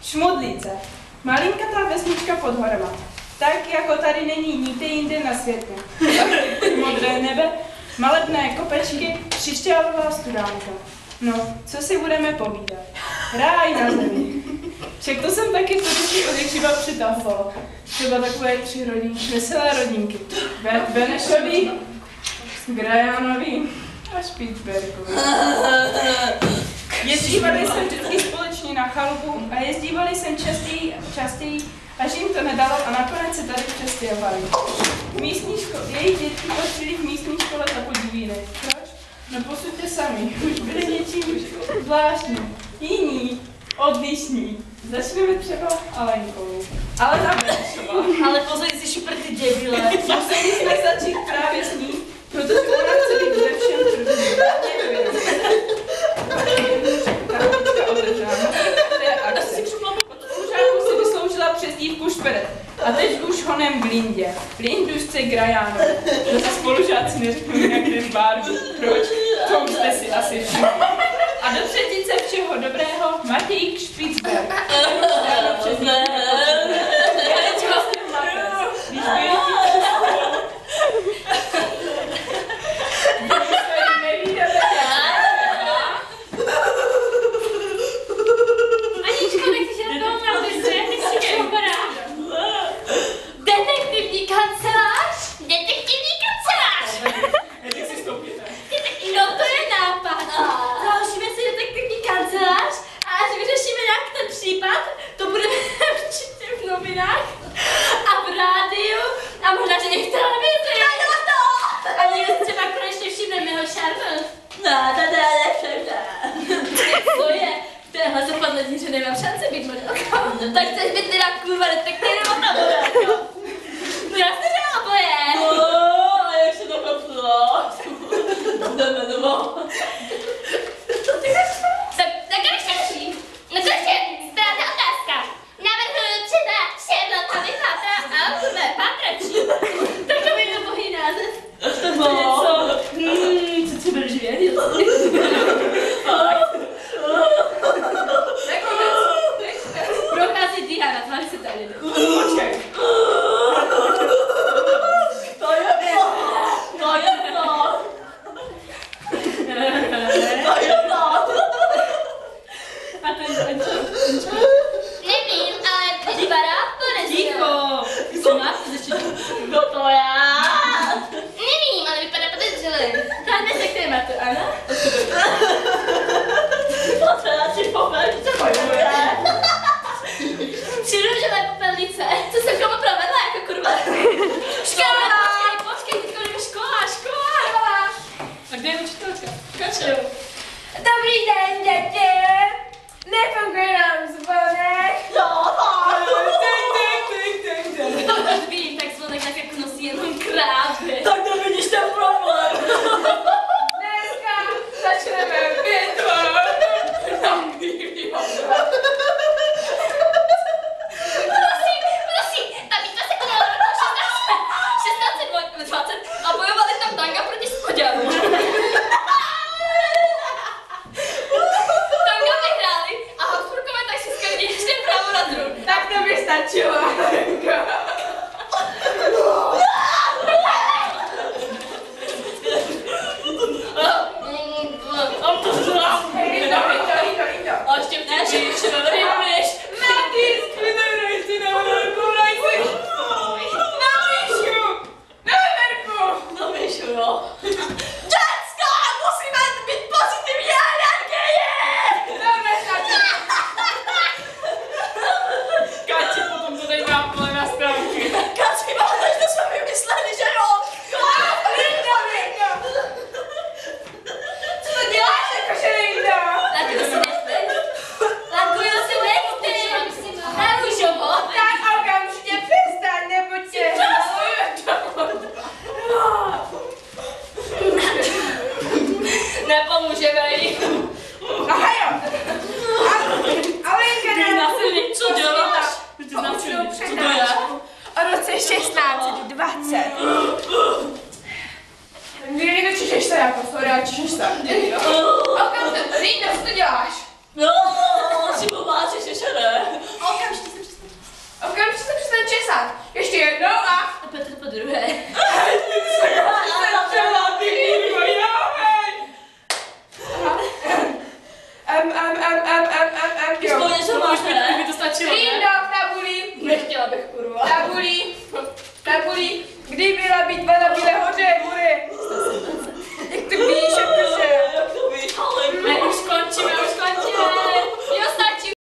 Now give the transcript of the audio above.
Šmudlíce. Malinkatá vesnička pod horama. Tak jako tady není nikde jinde na světě. Modré nebe, malebné kopečky, křišťálová studánka. No, co si budeme povídat? Ráj na zemi. Však to jsem taky vždycky od jakživa přitahovala. Třeba takové 3 rodinky, veselé rodinky. Benešový, Grajanový a Špicbergový. Jezdívali jsem vždycky společně na chalupu a jezdívali jsem častěji, až jim to nedalo a nakonec se tady přestěhovali. Jejich děti patřili v místní škole za podívínek. Proč? No posuďte sami, už byli něčím zvláštním, jiní, odlišní. Začneme třeba Alenkou. Ale na Benešová. Ale pozor, jsi šupr ty děbile. Museli jsme začít právě s ní, protože ona chce být ve všem první. Spolužáku si vysloužila přezdívku Šperet. A teď už honem v Lindě. Lindušce Grajánovi. To se spolužáci neřeknou nějaké Barbie. Proč? To už jste si asi všimli. A do třetice všeho dobrého Matějk Špicberg. Tak chceš být teda kurva detektivem na vodáka. No já jsi dělala boje. No, a jak se to kapsula? Jdeme domů. Tak když další. No to ještě správná otázka. Navrhuji třeba Sherlocka vypátra a kurve pátračí. Takový nebohý název. No. Co si budeš vědět? Prochází Diana, tvář se tady. Počkej. To je to. To je to. To je to. A ten Nevím, ale vypadá podezřelé. ticho. Co máš ještě? Kdo to já? Nevím, ale vypadá podezřelé. Tam nesekneme to, ano? To se radši povědět, co bojuje. Přirůžené popelnice. Co jsem komu provedla jako kurva? Škola! Počkej, teďko jdeme škola. A kde je učitelka? Kačo. Dobrý den, děti! Nefunguje nám zvonek. Když vidím, tak zvonek tak jako nosí jenom krávy. Tak to vidíš ten problém. Dneska začneme bitvou. už by to stačilo, Ding ne? dong, tabuli. Nechtěla bych, kurva. Tabuli. Tabuli. Kdy byla bitva na